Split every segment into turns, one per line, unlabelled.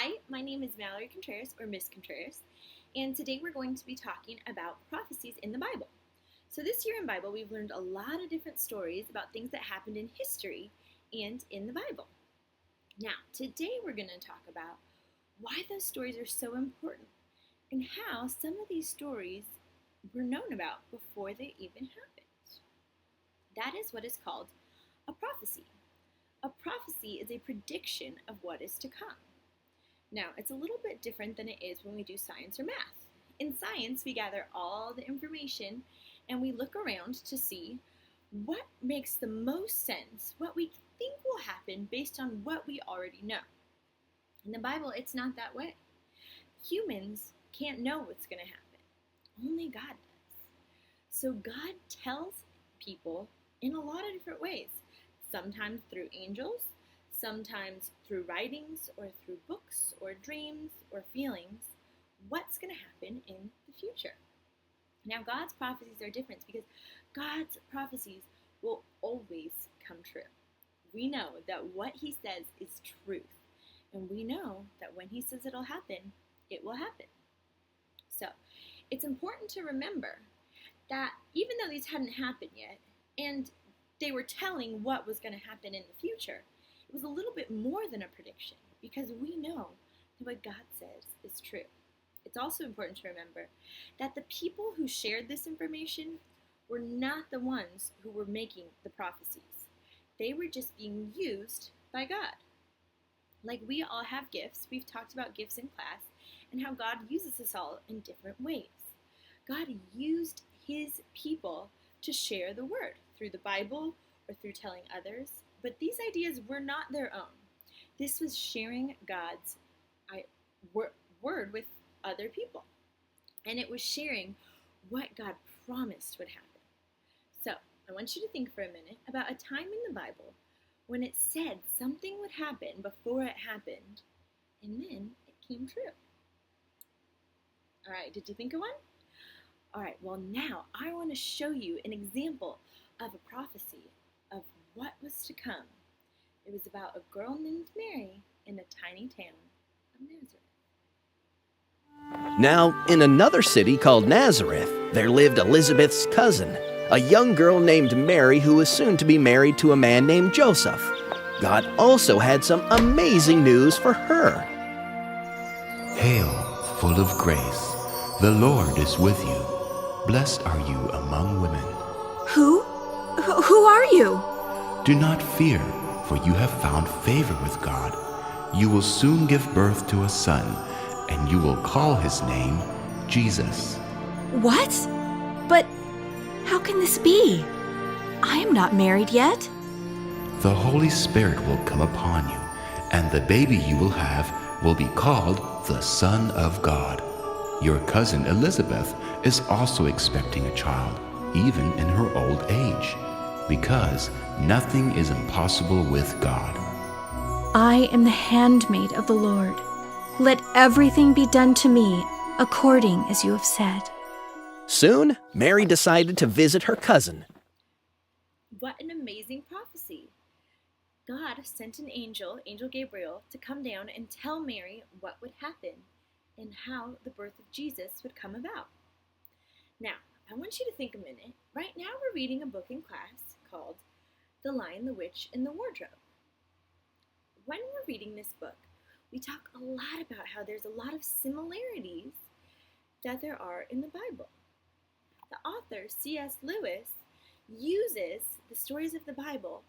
Hi, my name is Mallory Contreras, or Miss Contreras, and today we're going to be talking about prophecies in the Bible. So this year in Bible, we've learned a lot of different stories about things that happened in history and in the Bible. Now, today we're going to talk about why those stories are so important and how some of these stories were known about before they even happened. That is what is called a prophecy. A prophecy is a prediction of what is to come. Now, it's a little bit different than it is when we do science or math. In science, we gather all the information and we look around to see what makes the most sense, what we think will happen based on what we already know. In the Bible, it's not that way. Humans can't know what's going to happen. Only God does. So God tells people in a lot of different ways, sometimes through angels, sometimes through writings or through books or dreams or feelings, what's going to happen in the future. Now, God's prophecies are different because God's prophecies will always come true. We know that what He says is truth, and we know that when He says it'll happen, it will happen. So, it's important to remember that even though these hadn't happened yet, and they were telling what was going to happen in the future, it was a little bit more than a prediction because we know that what God says is true. It's also important to remember that the people who shared this information were not the ones who were making the prophecies. They were just being used by God. Like we all have gifts. We've talked about gifts in class and how God uses us all in different ways. God used His people to share the word through the Bible or through telling others. But these ideas were not their own. This was sharing God's word with other people. And it was sharing what God promised would happen. So I want you to think for a minute about a time in the Bible when it said something would happen before it happened, and then it came true. All right, did you think of one? All right, well now I want to show you an example of a prophecy of what was to come. It was about a girl named Mary in a tiny town of Nazareth.
Now, in another city called Nazareth, there lived Elizabeth's cousin, a young girl named Mary who was soon to be married to a man named Joseph. God also had some amazing news for her.
Hail, full of grace, the Lord is with you. Blessed are you among women.
Who are you?
Do not fear, for you have found favor with God. You will soon give birth to a son, and you will call his name Jesus.
What? But how can this be? I am not married yet.
The Holy Spirit will come upon you, and the baby you will have will be called the Son of God. Your cousin Elizabeth is also expecting a child, even in her old age, because nothing is impossible with God.
I am the handmaid of the Lord. Let everything be done to me according as you have said.
Soon, Mary decided to visit her cousin.
What an amazing prophecy! God sent an angel, Angel Gabriel, to come down and tell Mary what would happen and how the birth of Jesus would come about. Now, I want you to think a minute. Right now we're reading a book in class called The Lion, the Witch, and the Wardrobe. When we're reading this book, we talk a lot about how there's a lot of similarities that there are in the Bible. The author, C.S. Lewis, uses the stories of the Bible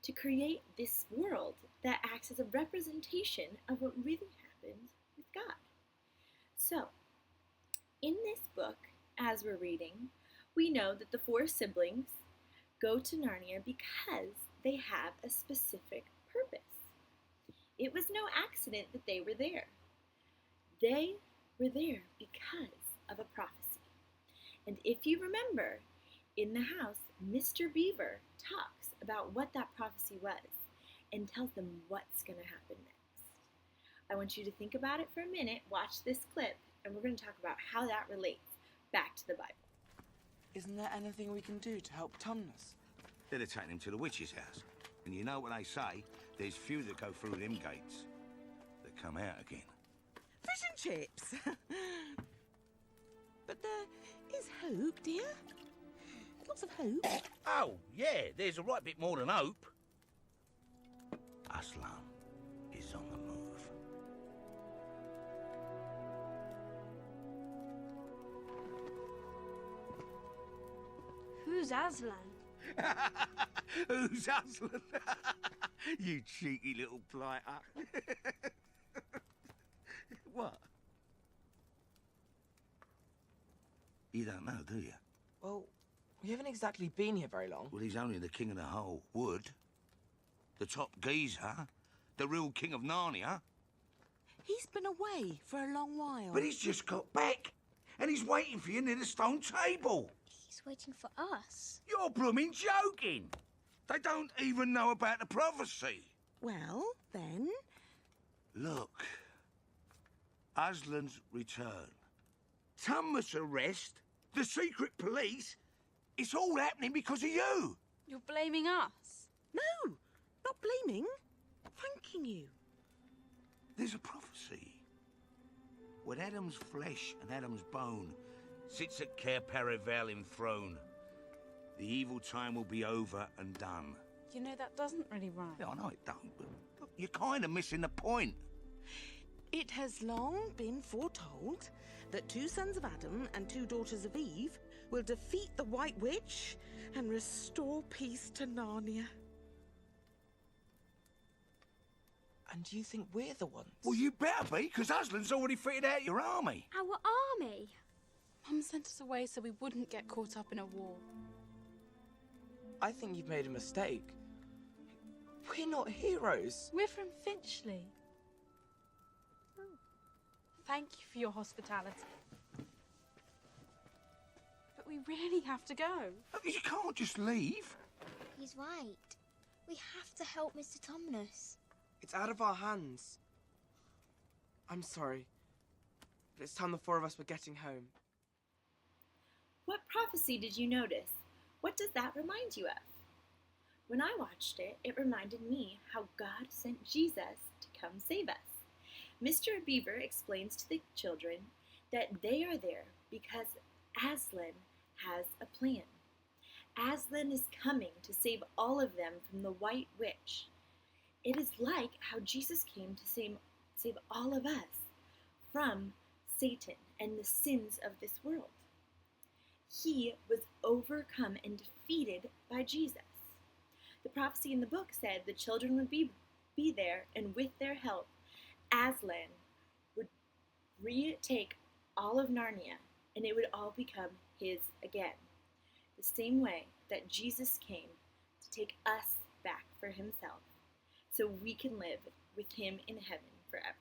to create this world that acts as a representation of what really happened with God. So, in this book, as we're reading, we know that the four siblings go to Narnia because they have a specific purpose. It was no accident that they were there. They were there because of a prophecy. And if you remember, in the house, Mr. Beaver talks about what that prophecy was and tells them what's going to happen next. I want you to think about it for a minute, watch this clip, and we're going to talk about how that relates back to the Bible.
Isn't there anything we can do to help Tumnus?
They'd have taken him to the witch's house. And you know what they say, there's few that go through them gates. The to come out again.
Fish and chips. But there is hope, dear. Lots of hope.
Oh, yeah, there's a right bit more than hope. Aslan is on the move.
Who's Aslan?
Who's Aslan? You cheeky little blighter. What? You don't know, do you?
Well, we haven't exactly been here very long.
Well, he's only the king of the whole wood. The top geezer. The real king of Narnia.
He's been away for a long while.
But he's just got back. And he's waiting for you near the stone table.
He's waiting for us.
You're blooming joking. They don't even know about the prophecy.
Well, then...
Look. Aslan's return. Tummus arrest. The secret police. It's all happening because of you.
You're blaming us?
No, not blaming. Thanking you.
There's a prophecy. When Adam's flesh and Adam's bone sits at Cair Paravel enthroned, the evil time will be over and done.
You know, that doesn't really rhyme.
Yeah, I know it don't, but look, you're kind of missing the point.
It has long been foretold that 2 sons of Adam and 2 daughters of Eve will defeat the White Witch and restore peace to Narnia.
And do you think we're the ones?
Well, you better be, because Aslan's already fitted out your army.
Our army? Mum sent us away so we wouldn't get caught up in a war.
I think you've made a mistake. We're not heroes.
We're from Finchley. Thank you for your hospitality. But we really have to go.
You can't just leave.
He's right. We have to help Mr. Tumnus.
It's out of our hands. I'm sorry, but it's time the 4 of us were getting home.
What prophecy did you notice? What does that remind you of? When I watched it, it reminded me how God sent Jesus to come save us. Mr. Beaver explains to the children that they are there because Aslan has a plan. Aslan is coming to save all of them from the White Witch. It is like how Jesus came to save all of us from Satan and the sins of this world. He was overcome and defeated by Jesus. The prophecy in the book said the children would be there, and with their help, Aslan would retake all of Narnia, and it would all become his again. The same way that Jesus came to take us back for himself, so we can live with him in heaven forever.